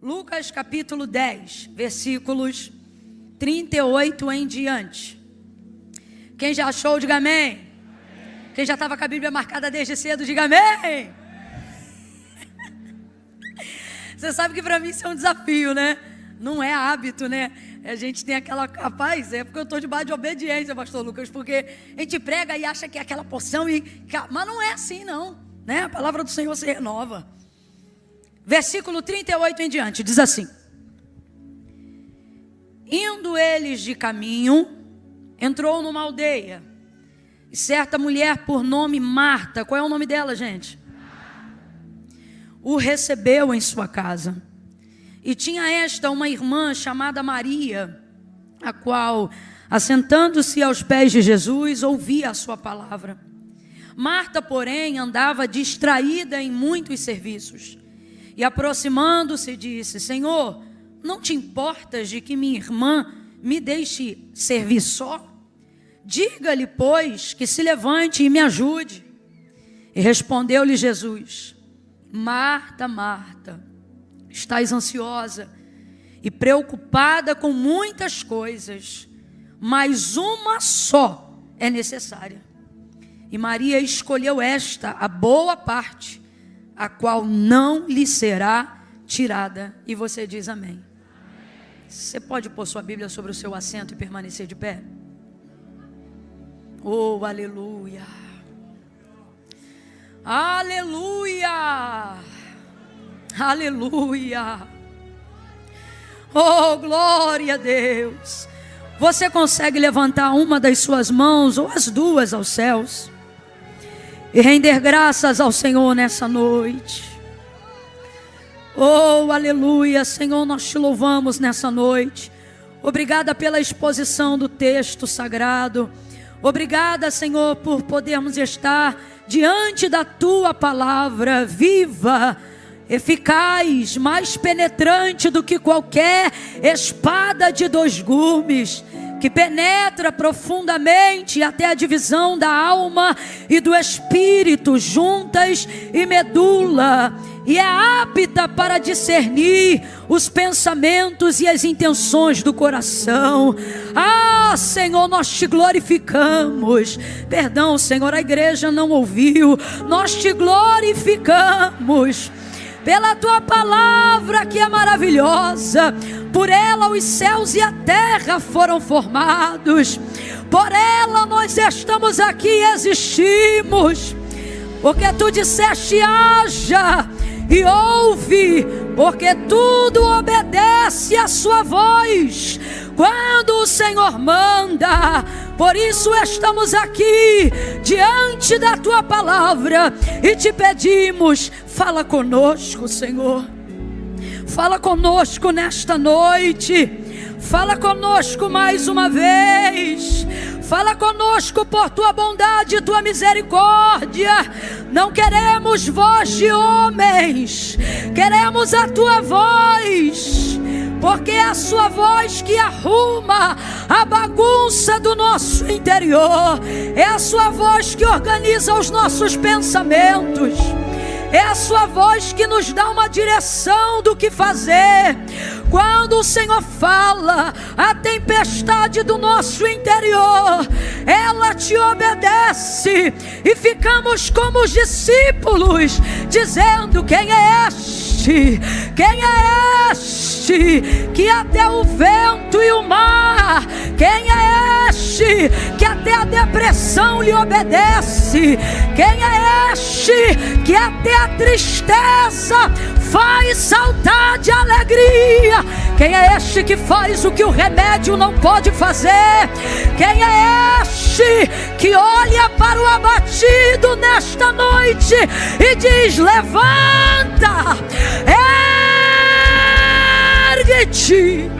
Lucas capítulo 10, versículos 38 em diante. Quem já achou, diga amém. Quem já estava com a Bíblia marcada desde cedo, diga amém. Você sabe que para mim isso é um desafio, né? Não é hábito, né? A gente tem aquela capaz, é porque eu estou debaixo de obediência, pastor Lucas, porque a gente prega e acha que é aquela porção, mas não é assim não, né? A palavra do Senhor se renova. Versículo 38 em diante, diz assim: indo eles de caminho, entrou numa aldeia, e certa mulher por nome Marta, qual é o nome dela, gente? O recebeu em sua casa. E tinha esta uma irmã chamada Maria, a qual, assentando-se aos pés de Jesus, ouvia a sua palavra. Marta, porém, andava distraída em muitos serviços. E aproximando-se, disse: Senhor, não te importas de que minha irmã me deixe servir só? Diga-lhe, pois, que se levante e me ajude. E respondeu-lhe Jesus: Marta, Marta, estás ansiosa e preocupada com muitas coisas, mas uma só é necessária. E Maria escolheu esta, a boa parte, a qual não lhe será tirada. E você diz amém. Você pode pôr sua Bíblia sobre o seu assento e permanecer de pé? Oh, aleluia! Aleluia! Aleluia! Oh, glória a Deus! Você consegue levantar uma das suas mãos ou as duas aos céus e render graças ao Senhor nessa noite? Oh, aleluia! Senhor, nós te louvamos nessa noite. Obrigada pela exposição do texto sagrado. Obrigada, Senhor, por podermos estar diante da tua palavra viva, eficaz, mais penetrante do que qualquer espada de dois gumes, que penetra profundamente até a divisão da alma e do espírito, juntas e medula, e é apta para discernir os pensamentos e as intenções do coração. Ah, Senhor, nós te glorificamos. Perdão, Senhor, a igreja não ouviu. Nós te glorificamos pela tua palavra que é maravilhosa. Por ela os céus e a terra foram formados. Por ela nós estamos aqui e existimos. Porque tu disseste: haja e ouve, porque tudo obedece à sua voz quando o Senhor manda. Por isso estamos aqui diante da tua palavra e te pedimos: fala conosco, Senhor. Fala conosco nesta noite. Fala conosco mais uma vez. Fala conosco por tua bondade e tua misericórdia. Não queremos voz de homens, queremos a tua voz, porque é a sua voz que arruma a bagunça do nosso interior. É a sua voz que organiza os nossos pensamentos. É a sua voz que nos dá uma direção do que fazer. Quando o Senhor fala, a tempestade do nosso interior, ela te obedece. E ficamos como os discípulos, dizendo: quem é este? Quem é este que até o vento e o mar? Quem é este que até a depressão lhe obedece? Quem é este que até a tristeza faz saltar de alegria? Quem é este que faz o que o remédio não pode fazer? Quem é este que olha para o abatido nesta noite e diz: levanta, ergue-te?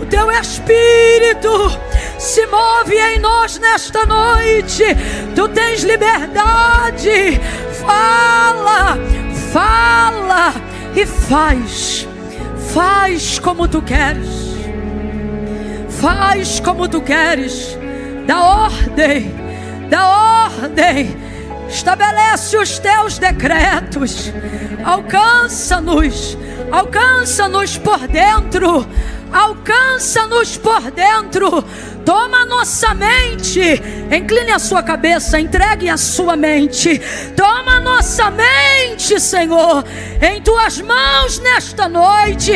O teu Espírito se move em nós nesta noite. Tu tens liberdade. Fala, fala e faz. Faz como tu queres. Faz como tu queres. Dá ordem. dá ordem, estabelece os teus decretos. Alcança-nos, alcança-nos por dentro, alcança-nos por dentro. Toma a nossa mente, incline a sua cabeça, entregue a sua mente. Toma a nossa mente, Senhor, em tuas mãos nesta noite.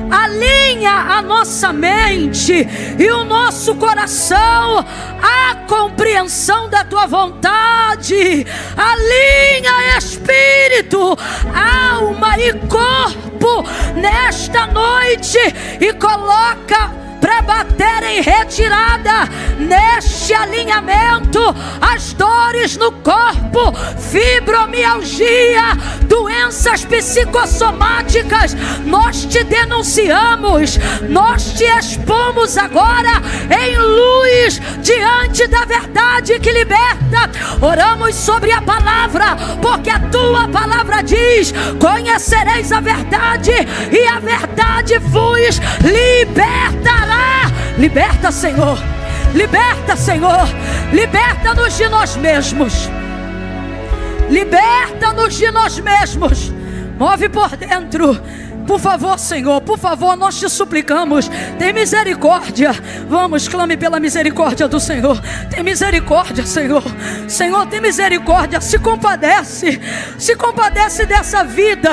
Alinha a nossa mente e o nosso coração à compreensão da tua vontade. Alinha espírito, alma e corpo nesta noite e coloca para bater em retirada neste alinhamento as dores no corpo, fibromialgia, doenças psicossomáticas. Nós te denunciamos, nós te expomos agora em luz diante da verdade que liberta. Oramos sobre a palavra, porque a tua palavra diz: conhecereis a verdade e a verdade vos libertará. Liberta, Senhor, liberta, Senhor, liberta-nos de nós mesmos, liberta-nos de nós mesmos. Move por dentro, por favor, Senhor, por favor, nós te suplicamos, tem misericórdia. Vamos, clame pela misericórdia do Senhor. Tem misericórdia, Senhor. Senhor, tem misericórdia, se compadece dessa vida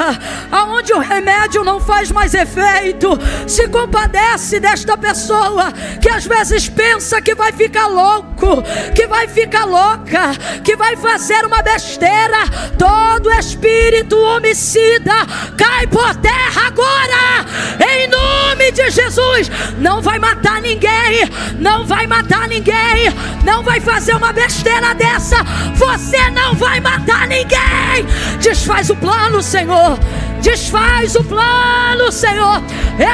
aonde o remédio não faz mais efeito. Se compadece desta pessoa que às vezes pensa que vai ficar louco, que vai ficar louca, que vai fazer uma besteira. Todo espírito homicida cai por terra agora, em nome de Jesus. Não vai matar ninguém, não vai matar ninguém, não vai fazer uma besteira dessa. Você não vai matar ninguém. Desfaz o plano, Senhor, desfaz o plano, Senhor.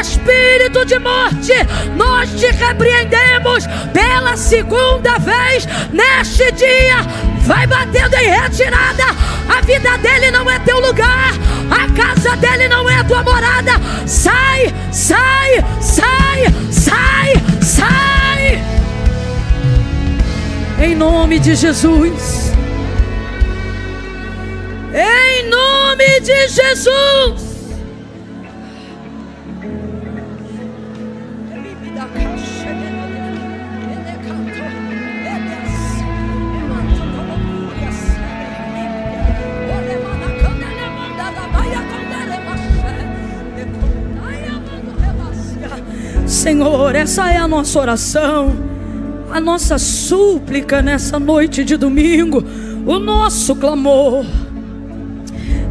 Espírito de morte, nós te repreendemos pela segunda vez neste dia. Vai batendo em retirada. A vida dele não é teu lugar, a casa dele não é tua morada. Sai, sai, sai, sai, sai, em nome de Jesus, em nome de Jesus. Senhor, essa é a nossa oração, a nossa súplica nessa noite de domingo, o nosso clamor.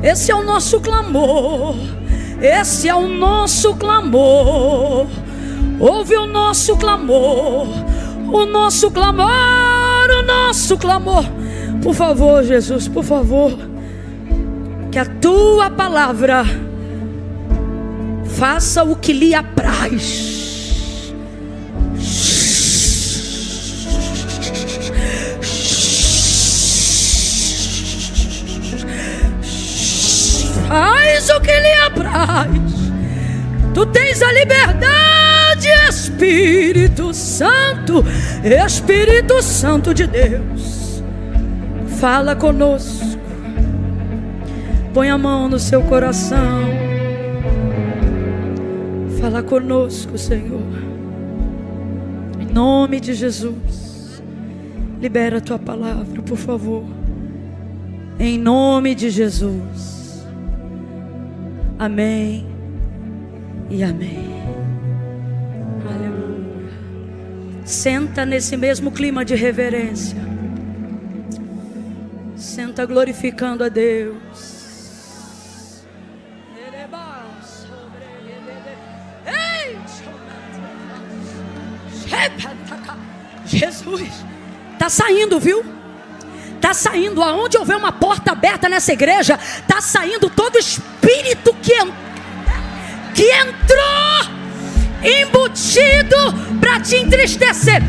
Esse é o nosso clamor, esse é o nosso clamor. Ouve o nosso clamor, o nosso clamor, o nosso clamor. Por favor, Jesus, por favor, que a tua palavra faça o que lhe apraz. Faz o que lhe apraz. Tu tens a liberdade, Espírito Santo, Espírito Santo de Deus. Fala conosco. Põe a mão no seu coração. Fala conosco, Senhor. Em nome de Jesus. Libera a tua palavra, por favor. Em nome de Jesus. Amém e amém. Aleluia. Senta nesse mesmo clima de reverência. Senta glorificando a Deus. Jesus, está saindo, viu? Está saindo, aonde houver uma porta aberta nessa igreja, está saindo todo espírito que entrou embutido para te entristecer.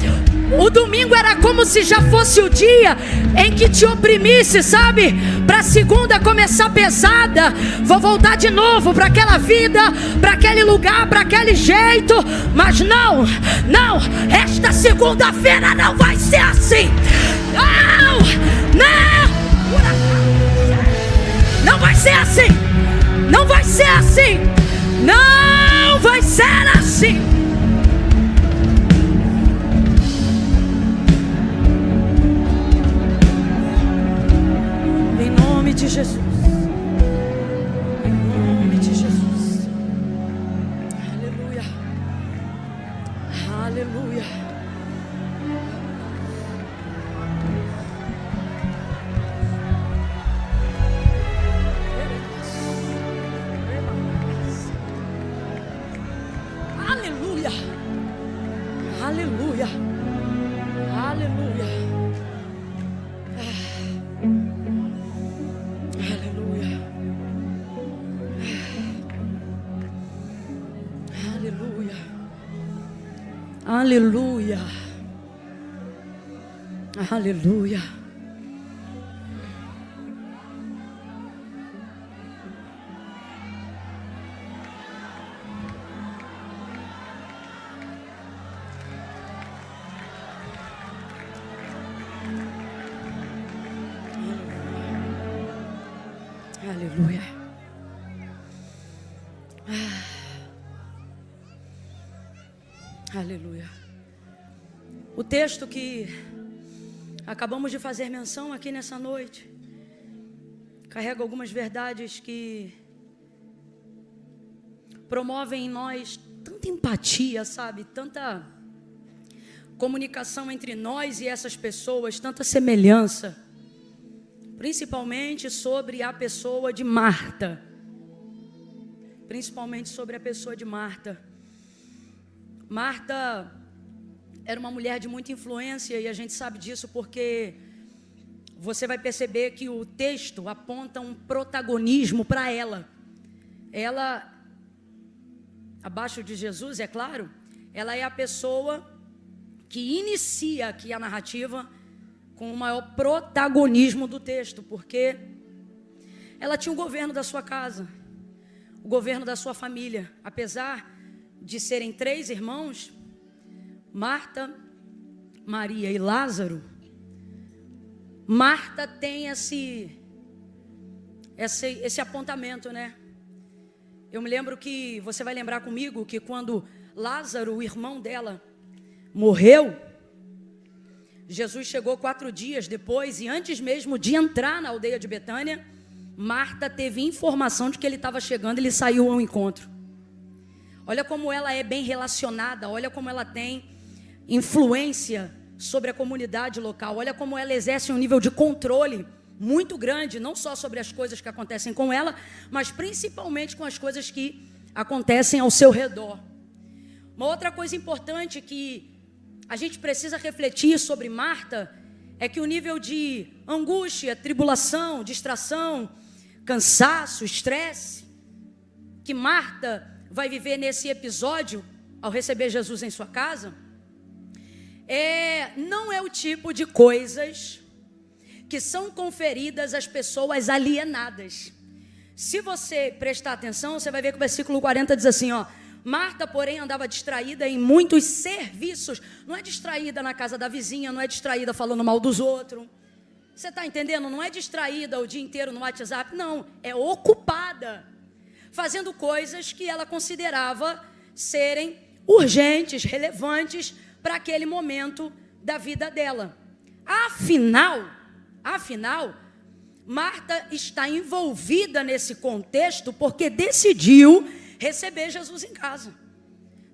O domingo era como se já fosse o dia em que te oprimisse, sabe? Para segunda começar pesada. Vou voltar de novo para aquela vida, para aquele lugar, para aquele jeito. Mas não, esta segunda-feira não vai ser assim. Não! Não! Não vai ser assim! Não vai ser assim! Não vai ser assim! Em nome de Jesus. Em nome de Jesus. Aleluia. Aleluia. Aleluia. Aleluia. Aleluia. Aleluia. Aleluia. Aleluia. Aleluia. Aleluia. Aleluia. O texto que acabamos de fazer menção aqui nessa noite carrega algumas verdades que promovem em nós tanta empatia, sabe? Tanta comunicação entre nós e essas pessoas, tanta semelhança. Principalmente sobre a pessoa de Marta. Principalmente sobre a pessoa de Marta. Marta era uma mulher de muita influência e a gente sabe disso porque você vai perceber que o texto aponta um protagonismo para ela. Ela, abaixo de Jesus, é claro, ela é a pessoa que inicia aqui a narrativa com o maior protagonismo do texto, porque ela tinha o governo da sua casa, o governo da sua família. Apesar de serem 3 irmãos, Marta, Maria e Lázaro, Marta tem esse apontamento, né? Eu me lembro que, você vai lembrar comigo, que quando Lázaro, o irmão dela, morreu, Jesus chegou 4 dias depois e antes mesmo de entrar na aldeia de Betânia, Marta teve informação de que ele estava chegando e ele saiu ao encontro. Olha como ela é bem relacionada, olha como ela tem influência sobre a comunidade local, olha como ela exerce um nível de controle muito grande, não só sobre as coisas que acontecem com ela, mas principalmente com as coisas que acontecem ao seu redor. Uma outra coisa importante que a gente precisa refletir sobre Marta é que o nível de angústia, tribulação, distração, cansaço, estresse que Marta vai viver nesse episódio ao receber Jesus em sua casa não é o tipo de coisas que são conferidas às pessoas alienadas. Se você prestar atenção, você vai ver que o versículo 40 diz assim, ó: Marta, porém, andava distraída em muitos serviços. Não é distraída na casa da vizinha, não é distraída falando mal dos outros. Você está entendendo? Não é distraída o dia inteiro no WhatsApp, não. É ocupada, fazendo coisas que ela considerava serem urgentes, relevantes para aquele momento da vida dela. Afinal, Marta está envolvida nesse contexto porque decidiu receber Jesus em casa.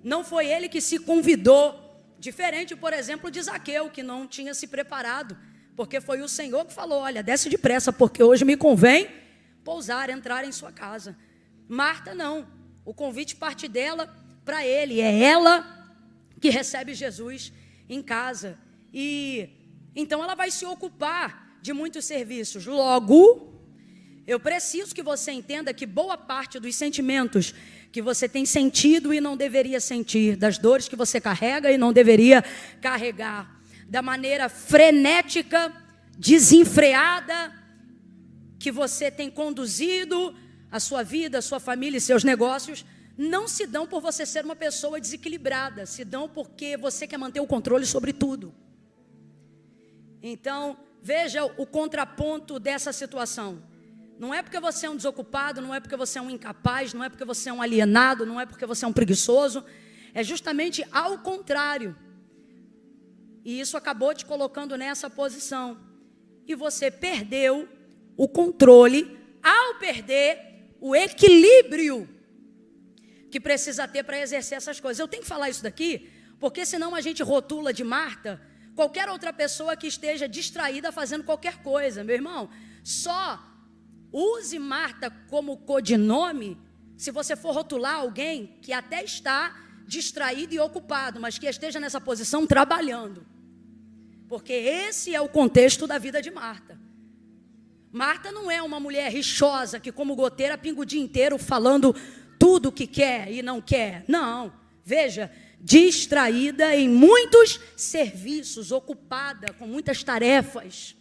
Não foi ele que se convidou, diferente, por exemplo, de Zaqueu, que não tinha se preparado, porque foi o Senhor que falou: olha, desce depressa, porque hoje me convém pousar, entrar em sua casa. Marta não, o convite parte dela para ele, é ela que recebe Jesus em casa, e então ela vai se ocupar de muitos serviços. Logo, eu preciso que você entenda que boa parte dos sentimentos que você tem sentido e não deveria sentir, das dores que você carrega e não deveria carregar, da maneira frenética, desenfreada que você tem conduzido a sua vida, a sua família e seus negócios, não se dão por você ser uma pessoa desequilibrada, se dão porque você quer manter o controle sobre tudo. Então, veja o contraponto dessa situação. Não é porque você é um desocupado, não é porque você é um incapaz, não é porque você é um alienado, não é porque você é um preguiçoso. É justamente ao contrário. E isso acabou te colocando nessa posição. E você perdeu o controle ao perder o equilíbrio que precisa ter para exercer essas coisas. Eu tenho que falar isso daqui, porque senão a gente rotula de Marta qualquer outra pessoa que esteja distraída fazendo qualquer coisa. Meu irmão, só use Marta como codinome se você for rotular alguém que até está distraído e ocupado, mas que esteja nessa posição trabalhando. Porque esse é o contexto da vida de Marta. Marta não é uma mulher rixosa que, como goteira, pinga o dia inteiro falando tudo o que quer e não quer. Não, veja, distraída em muitos serviços, ocupada com muitas tarefas.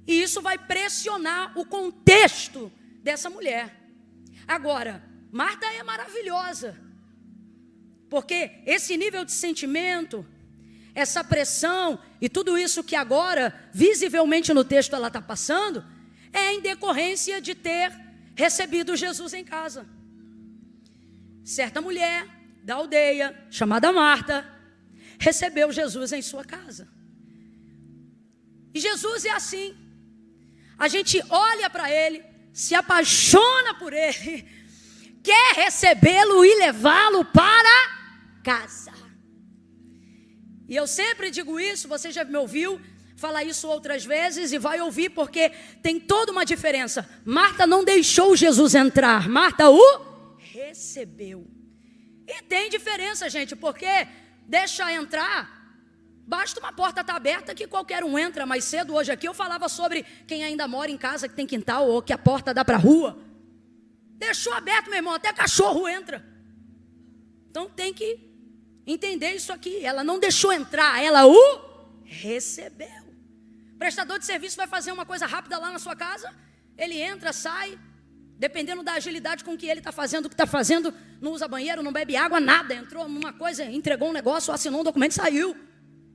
E isso vai pressionar o contexto dessa mulher. Agora, Marta é maravilhosa, porque esse nível de sentimento, essa pressão e tudo isso que agora, visivelmente no texto ela está passando, é em decorrência de ter recebido Jesus em casa. Certa mulher da aldeia, chamada Marta, recebeu Jesus em sua casa. E Jesus é assim. A gente olha para ele, se apaixona por ele, quer recebê-lo e levá-lo para casa. E eu sempre digo isso, você já me ouviu falar isso outras vezes e vai ouvir, porque tem toda uma diferença. Marta não deixou Jesus entrar, Marta o recebeu. E tem diferença, gente, porque deixa entrar, basta uma porta estar aberta que qualquer um entra. Mais cedo hoje aqui eu falava sobre quem ainda mora em casa que tem quintal ou que a porta dá para a rua. Deixou aberto, meu irmão, até cachorro entra. Então tem que entender isso aqui. Ela não deixou entrar, ela o recebeu. O prestador de serviço vai fazer uma coisa rápida lá na sua casa, ele entra, sai, dependendo da agilidade com que ele está fazendo o que está fazendo, não usa banheiro, não bebe água, nada. Entrou numa coisa, entregou um negócio, assinou um documento, saiu.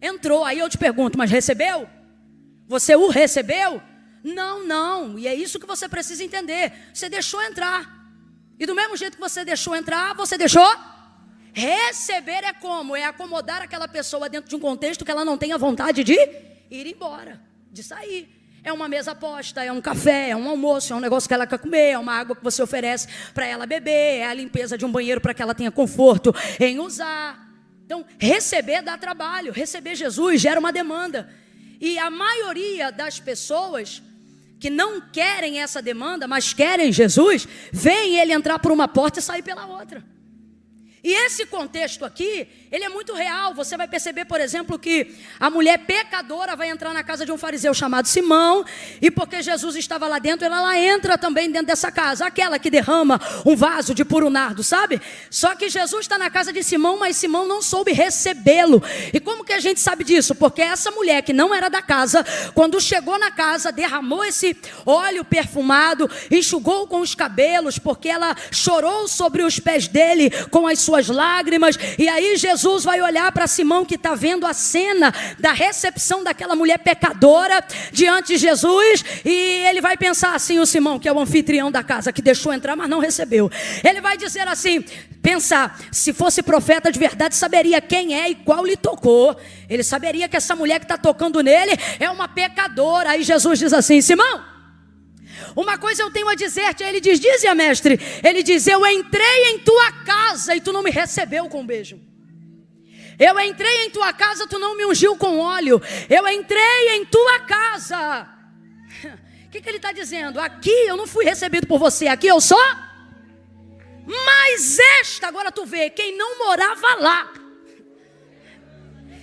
Entrou, aí eu te pergunto, mas recebeu? Você o recebeu? Não, não, e é isso que você precisa entender. Você deixou entrar. E do mesmo jeito que você deixou entrar, você deixou receber. É como? É acomodar aquela pessoa dentro de um contexto que ela não tenha vontade de ir embora, de sair. É uma mesa posta, é um café, é um almoço, é um negócio que ela quer comer, é uma água que você oferece para ela beber, é a limpeza de um banheiro para que ela tenha conforto em usar. Então, receber dá trabalho, receber Jesus gera uma demanda. E a maioria das pessoas que não querem essa demanda, mas querem Jesus, veem ele entrar por uma porta e sair pela outra. E esse contexto aqui, ele é muito real. Você vai perceber, por exemplo, que a mulher pecadora vai entrar na casa de um fariseu chamado Simão, e porque Jesus estava lá dentro, ela entra também dentro dessa casa, aquela que derrama um vaso de puro nardo, sabe? Só que Jesus está na casa de Simão, mas Simão não soube recebê-lo. E como que a gente sabe disso? Porque essa mulher que não era da casa, quando chegou na casa, derramou esse óleo perfumado, enxugou com os cabelos, porque ela chorou sobre os pés dele com as suas lágrimas. E aí Jesus vai olhar para Simão, que está vendo a cena da recepção daquela mulher pecadora diante de Jesus, e ele vai pensar assim, o Simão, que é o anfitrião da casa, que deixou entrar, mas não recebeu. Ele vai dizer assim, pensar, se fosse profeta de verdade, saberia quem é e qual lhe tocou. Ele saberia que essa mulher que está tocando nele é uma pecadora. Aí Jesus diz assim, Simão, uma coisa eu tenho a dizer-te. Ele diz, dize-a, mestre. Ele diz, eu entrei em tua casa e tu não me recebeu com um beijo. Eu entrei em tua casa, tu não me ungiu com óleo. Eu entrei em tua casa. O que ele está dizendo? Aqui eu não fui recebido por você, aqui eu sou. Mas esta, agora tu vê, quem não morava lá,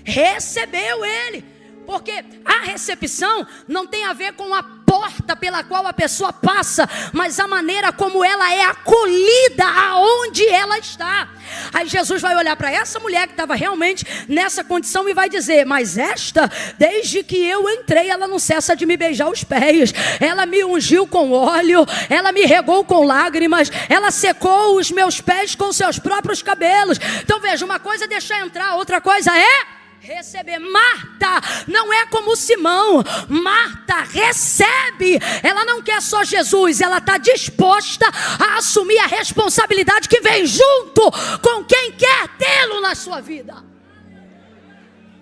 recebeu ele. Porque a recepção não tem a ver com a porta pela qual a pessoa passa, mas a maneira como ela é acolhida aonde ela está. Aí Jesus vai olhar para essa mulher que estava realmente nessa condição e vai dizer, mas esta, desde que eu entrei, ela não cessa de me beijar os pés, ela me ungiu com óleo, ela me regou com lágrimas, ela secou os meus pés com seus próprios cabelos. Então veja, uma coisa é deixar entrar, outra coisa é receber. Marta não é como Simão. Marta recebe. Ela não quer só Jesus, ela está disposta a assumir a responsabilidade que vem junto com quem quer tê-lo na sua vida.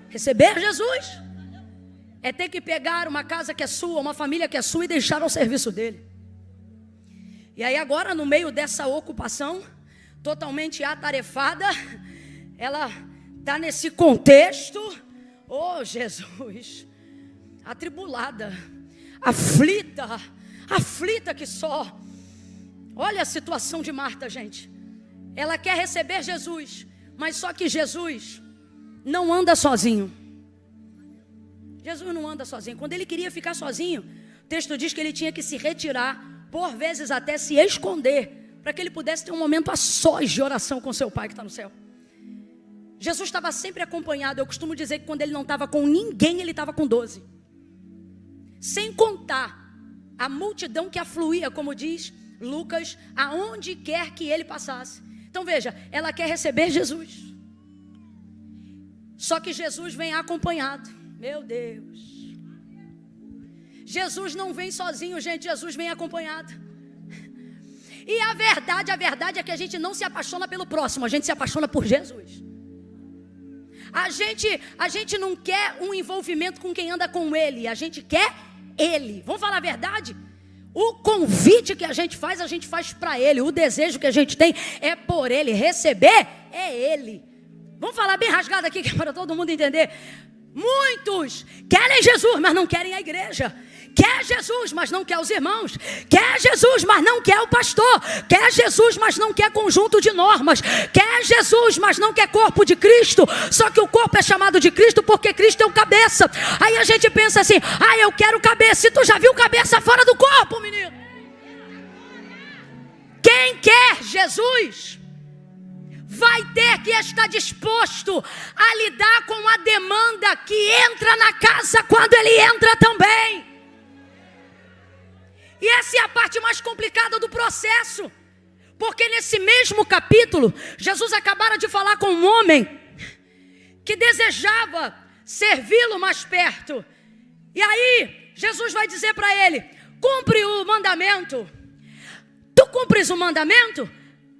Receber Jesus é ter que pegar uma casa que é sua, uma família que é sua e deixar ao serviço dele. E aí agora, no meio dessa ocupação totalmente atarefada, ela está nesse contexto, oh Jesus, atribulada, aflita que só. Olha a situação de Marta, gente. Ela quer receber Jesus, mas só que Jesus não anda sozinho. Jesus não anda sozinho. Quando ele queria ficar sozinho, o texto diz que ele tinha que se retirar, por vezes até se esconder, para que ele pudesse ter um momento a sós de oração com seu Pai que está no céu. Jesus estava sempre acompanhado. Eu costumo dizer que quando ele não estava com ninguém, ele estava com 12. Sem contar a multidão que afluía, como diz Lucas, aonde quer que ele passasse. Então veja, ela quer receber Jesus. Só que Jesus vem acompanhado. Meu Deus. Jesus não vem sozinho, gente. Jesus vem acompanhado. E a verdade é que a gente não se apaixona pelo próximo, a gente se apaixona por Jesus. A gente não quer um envolvimento com quem anda com ele, a gente quer ele. Vamos falar a verdade? O convite que a gente faz para ele. O desejo que a gente tem é por ele. Receber é ele. Vamos falar bem rasgado aqui, que é para todo mundo entender. Muitos querem Jesus, mas não querem a igreja. Quer Jesus, mas não quer os irmãos. Quer Jesus, mas não quer o pastor. Quer Jesus, mas não quer conjunto de normas. Quer Jesus, mas não quer corpo de Cristo. Só que o corpo é chamado de Cristo porque Cristo é o cabeça. Aí a gente pensa assim, eu quero cabeça. E tu já viu cabeça fora do corpo, menino? Quem quer Jesus vai ter que estar disposto a lidar com a demanda que entra na casa quando ele entra também. E essa é a parte mais complicada do processo. Porque nesse mesmo capítulo, Jesus acabara de falar com um homem que desejava servi-lo mais perto. E aí, Jesus vai dizer para ele, cumpre o mandamento. Tu cumpres o mandamento?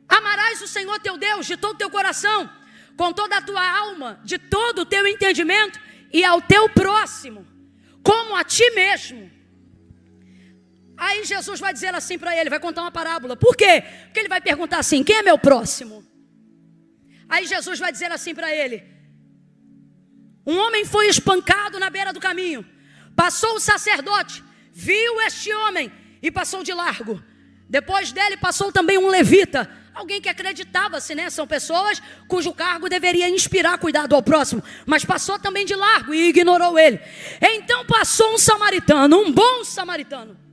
Amarás o Senhor teu Deus de todo o teu coração, com toda a tua alma, de todo o teu entendimento, e ao teu próximo, como a ti mesmo. Aí Jesus vai dizer assim para ele, vai contar uma parábola. Por quê? Porque ele vai perguntar assim, quem é meu próximo? Aí Jesus vai dizer assim para ele, um homem foi espancado na beira do caminho. Passou o sacerdote, viu este homem e passou de largo. Depois dele passou também um levita, alguém que acreditava-se, né? São pessoas cujo cargo deveria inspirar cuidado ao próximo, mas passou também de largo e ignorou ele. Então passou um samaritano, um bom samaritano.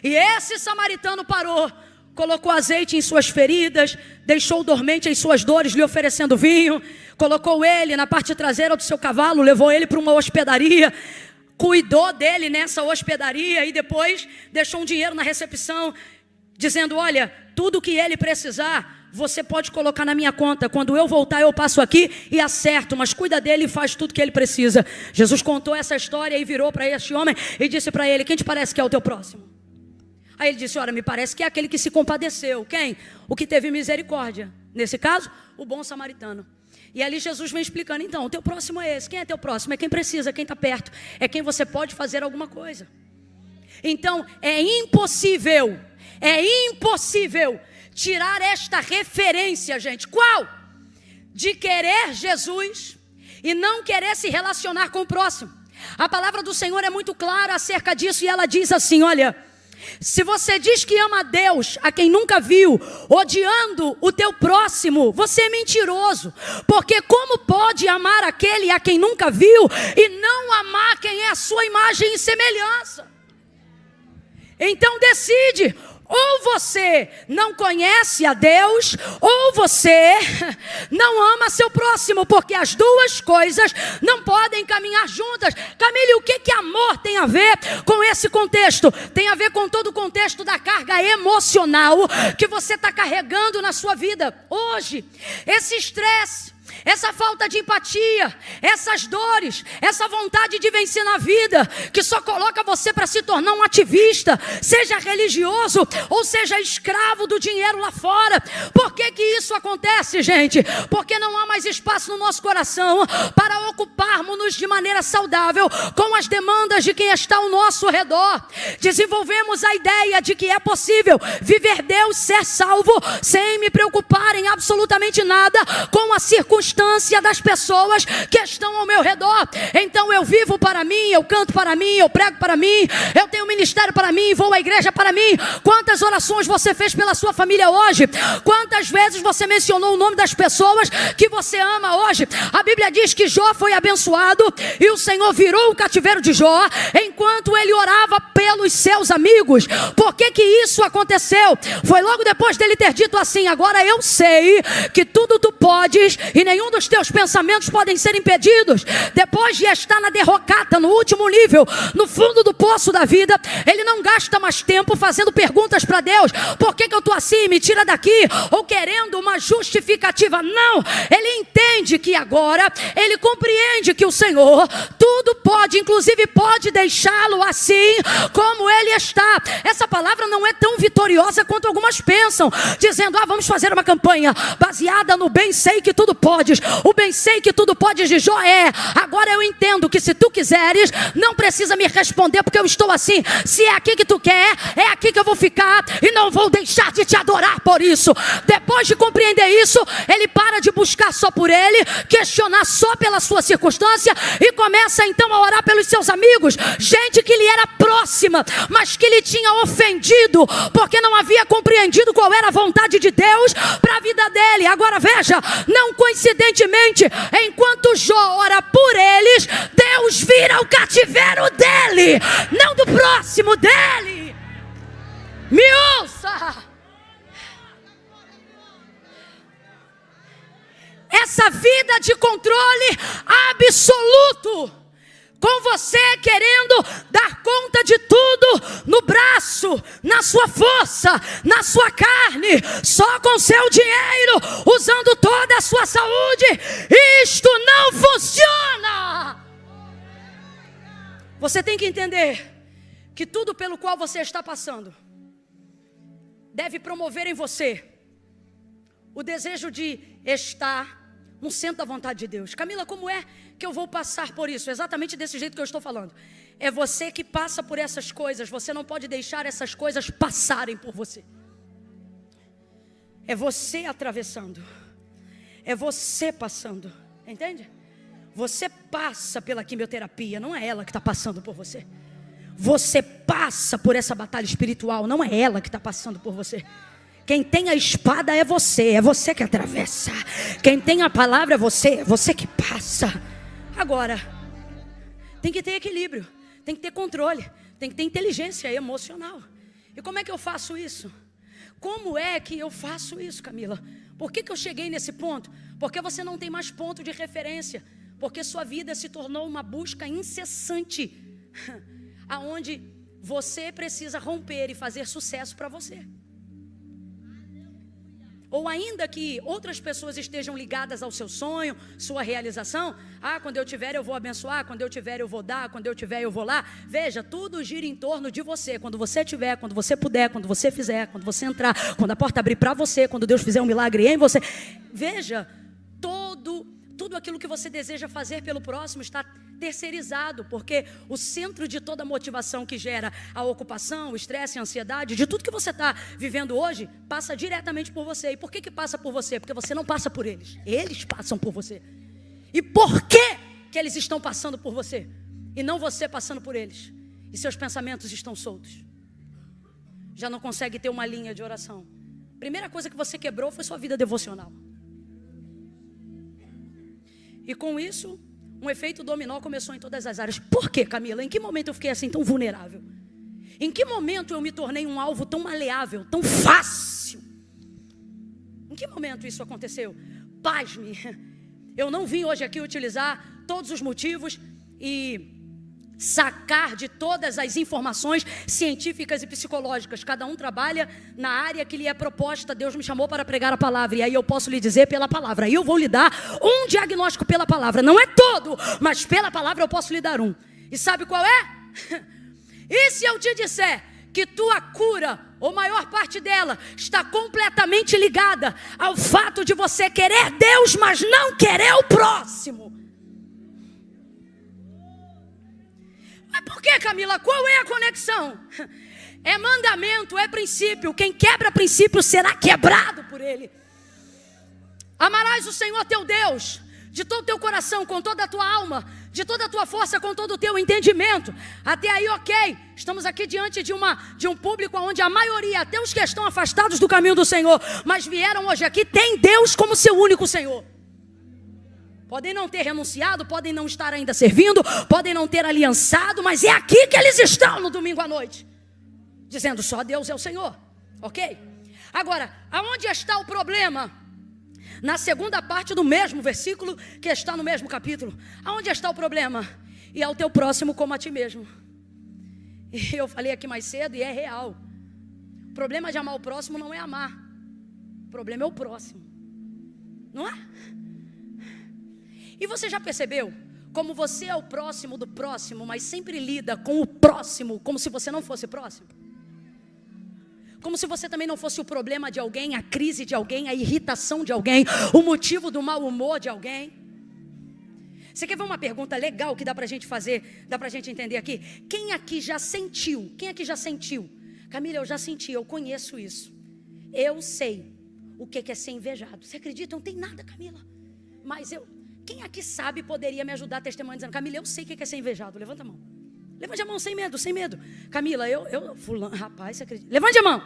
E esse samaritano parou, colocou azeite em suas feridas, deixou dormente em suas dores, lhe oferecendo vinho, colocou ele na parte traseira do seu cavalo, levou ele para uma hospedaria, cuidou dele nessa hospedaria e depois deixou um dinheiro na recepção, dizendo, olha, tudo que ele precisar, você pode colocar na minha conta, quando eu voltar eu passo aqui e acerto, mas cuida dele e faz tudo que ele precisa. Jesus contou essa história e virou para este homem e disse para ele, quem te parece que é o teu próximo? Aí ele disse, olha, me parece que é aquele que se compadeceu. Quem? O que teve misericórdia. Nesse caso, o bom samaritano. E ali Jesus vem explicando, então, o teu próximo é esse. Quem é teu próximo? É quem precisa, quem está perto. É quem você pode fazer alguma coisa. Então, é impossível tirar esta referência, gente. Qual? De querer Jesus e não querer se relacionar com o próximo. A palavra do Senhor é muito clara acerca disso e ela diz assim, olha, se você diz que ama a Deus, a quem nunca viu, odiando o teu próximo, você é mentiroso. Porque como pode amar aquele a quem nunca viu e não amar quem é a sua imagem e semelhança? Então decide. Ou você não conhece a Deus, ou você não ama seu próximo, porque as duas coisas não podem caminhar juntas. Camille, o que amor tem a ver com esse contexto? Tem a ver com todo o contexto da carga emocional que você está carregando na sua vida hoje. Esse estresse, essa falta de empatia, essas dores, essa vontade de vencer na vida, que só coloca você para se tornar um ativista, seja religioso ou seja escravo do dinheiro lá fora. Por que que isso acontece, gente? Porque não há mais espaço no nosso coração para ocuparmos-nos de maneira saudável com as demandas de quem está ao nosso redor. Desenvolvemos a ideia de que é possível viver Deus, ser salvo, sem me preocupar em absolutamente nada com a circunstância das pessoas que estão ao meu redor. Então eu vivo para mim, eu canto para mim, eu prego para mim, eu tenho ministério para mim, vou à igreja para mim. Quantas orações você fez pela sua família hoje? Quantas vezes você mencionou o nome das pessoas que você ama hoje? A Bíblia diz que Jó foi abençoado e o Senhor virou o cativeiro de Jó enquanto ele orava pelos seus amigos. Por que que isso aconteceu? Foi logo depois dele ter dito assim: agora eu sei que tudo tu podes e nenhum dos teus pensamentos podem ser impedidos. Depois de estar na derrocata, no último nível, no fundo do poço da vida, ele não gasta mais tempo fazendo perguntas para Deus: por que que eu estou assim? Me tira daqui. Ou querendo uma justificativa. Não, ele entende que agora, ele compreende que o Senhor tudo pode, inclusive pode deixá-lo assim como ele está. Essa palavra não é tão vitoriosa quanto algumas pensam, dizendo: vamos fazer uma campanha baseada no bem sei que tudo podes. O bem sei que tudo podes de Jó agora eu entendo que se tu quiseres, não precisa me responder porque eu estou assim. Se é aqui que tu quer, é aqui que eu vou ficar e não vou deixar de te adorar por isso. Depois de compreender isso, ele para de buscar só por ele, questionar só pela sua circunstância e começa então a orar pelos seus amigos, gente que lhe era próxima, mas que lhe tinha ofendido porque não havia compreendido qual era a vontade de Deus para a vida dele. Agora veja, não coincidentemente, enquanto Jó ora por eles, Deus vira o cativeiro dele, não do próximo dele. Me ouça! Essa vida de controle absoluto, com você querendo dar conta de tudo no braço, na sua força, na sua carne, só com seu dinheiro, usando toda a sua saúde, isto não funciona. Você tem que entender que tudo pelo qual você está passando deve promover em você o desejo de estar no centro da vontade de Deus. Camila, como é que eu vou passar por isso? Exatamente desse jeito que eu estou falando. É você que passa por essas coisas. Você não pode deixar essas coisas passarem por você. É você atravessando. É você passando. Entende? Você passa pela quimioterapia. Não é ela que está passando por você. Você passa por essa batalha espiritual. Não é ela que está passando por você. Quem tem a espada é você que atravessa. Quem tem a palavra é você que passa. Agora, tem que ter equilíbrio, tem que ter controle, tem que ter inteligência emocional. E como é que eu faço isso? Como é que eu faço isso, Camila? Por que eu cheguei nesse ponto? Porque você não tem mais ponto de referência. Porque sua vida se tornou uma busca incessante, aonde você precisa romper e fazer sucesso para você. Ou ainda que outras pessoas estejam ligadas ao seu sonho, sua realização. Quando eu tiver eu vou abençoar, quando eu tiver eu vou dar, quando eu tiver eu vou lá. Veja, tudo gira em torno de você. Quando você tiver, quando você puder, quando você fizer, quando você entrar, quando a porta abrir para você, quando Deus fizer um milagre em você. Veja, tudo aquilo que você deseja fazer pelo próximo está terceirizado, porque o centro de toda motivação que gera a ocupação, o estresse, a ansiedade, de tudo que você está vivendo hoje, passa diretamente por você. E por que passa por você? Porque você não passa por eles, eles passam por você. E por que eles estão passando por você? E não você passando por eles? E seus pensamentos estão soltos. Já não consegue ter uma linha de oração. Primeira coisa que você quebrou foi sua vida devocional. E com isso, um efeito dominó começou em todas as áreas. Por quê, Camila? Em que momento eu fiquei assim tão vulnerável? Em que momento eu me tornei um alvo tão maleável, tão fácil? Em que momento isso aconteceu? Pasme, eu não vim hoje aqui utilizar todos os motivos e sacar de todas as informações científicas e psicológicas. Cada um trabalha na área que lhe é proposta. Deus me chamou para pregar a palavra, e aí eu posso lhe dizer pela palavra. Aí eu vou lhe dar um diagnóstico pela palavra. Não é todo, mas pela palavra eu posso lhe dar um. E sabe qual é? E se eu te disser que tua cura, ou maior parte dela, está completamente ligada ao fato de você querer Deus, mas não querer o próximo? Mas por que, Camila? Qual é a conexão? É mandamento, é princípio. Quem quebra princípio será quebrado por ele. Amarás o Senhor teu Deus de todo o teu coração, com toda a tua alma, de toda a tua força, com todo o teu entendimento. Até aí, ok. Estamos aqui diante de um público onde a maioria, até os que estão afastados do caminho do Senhor, mas vieram hoje aqui, tem Deus como seu único Senhor. Podem não ter renunciado, podem não estar ainda servindo, podem não ter aliançado, mas é aqui que eles estão no domingo à noite, dizendo só Deus é o Senhor, ok? Agora, aonde está o problema? Na segunda parte do mesmo versículo, que está no mesmo capítulo. Aonde está o problema? E ao teu próximo como a ti mesmo. E eu falei aqui mais cedo e é real. O problema de amar o próximo não é amar. O problema é o próximo. Não é? E você já percebeu como você é o próximo do próximo, mas sempre lida com o próximo como se você não fosse próximo? Como se você também não fosse o problema de alguém, a crise de alguém, a irritação de alguém, o motivo do mau humor de alguém? Você quer ver uma pergunta legal que dá pra gente fazer, dá pra gente entender aqui? Quem aqui já sentiu? Quem aqui já sentiu? Camila, eu já senti, eu conheço isso. Eu sei o que é ser invejado. Você acredita? Não tem nada, Camila. Mas quem aqui sabe poderia me ajudar a testemunhar dizendo, Camila, eu sei o que é ser invejado. Levanta a mão. Levante a mão, sem medo, sem medo. Camila, fulano, rapaz, você acredita? Levante a mão.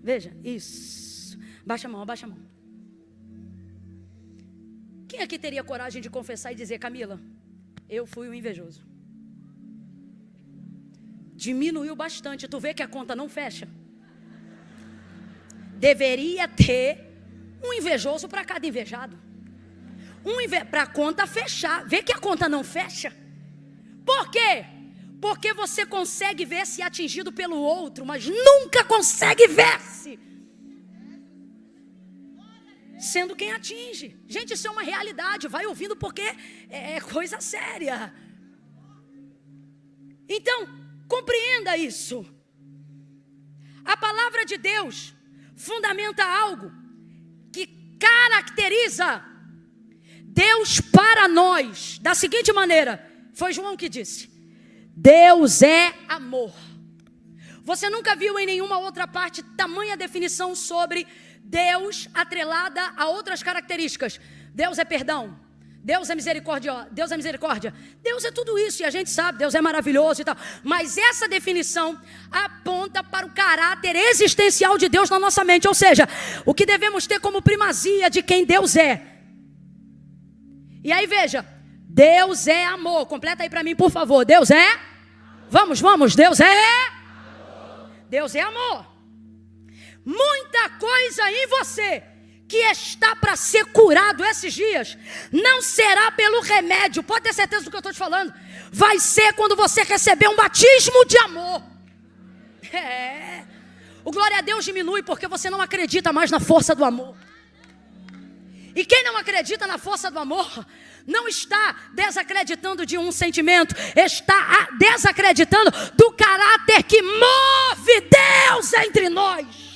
Veja, isso. Baixa a mão, abaixa a mão. Quem aqui teria coragem de confessar e dizer, Camila, eu fui o invejoso? Diminuiu bastante. Tu vê que a conta não fecha? Deveria ter um invejoso para cada invejado. Para a conta fechar. Vê que a conta não fecha? Por quê? Porque você consegue ver-se atingido pelo outro, mas nunca consegue ver-se sendo quem atinge. Gente, isso é uma realidade. Vai ouvindo porque é coisa séria. Então, compreenda isso. A palavra de Deus fundamenta algo que caracteriza Deus para nós da seguinte maneira. Foi João que disse. Deus é amor. Você nunca viu em nenhuma outra parte tamanha definição sobre Deus atrelada a outras características. Deus é perdão. Deus é misericórdia. Deus é misericórdia. Deus é tudo isso e a gente sabe, Deus é maravilhoso e tal. Mas essa definição aponta para o caráter existencial de Deus na nossa mente. Ou seja, o que devemos ter como primazia de quem Deus é. E aí veja, Deus é amor. Completa aí para mim, por favor. Deus é? Vamos. Deus é? Deus é amor. Muita coisa em você que está para ser curado esses dias não será pelo remédio. Pode ter certeza do que eu estou te falando. Vai ser quando você receber um batismo de amor. O glória a Deus diminui porque você não acredita mais na força do amor. E quem não acredita na força do amor não está desacreditando de um sentimento, está desacreditando do caráter que move Deus entre nós.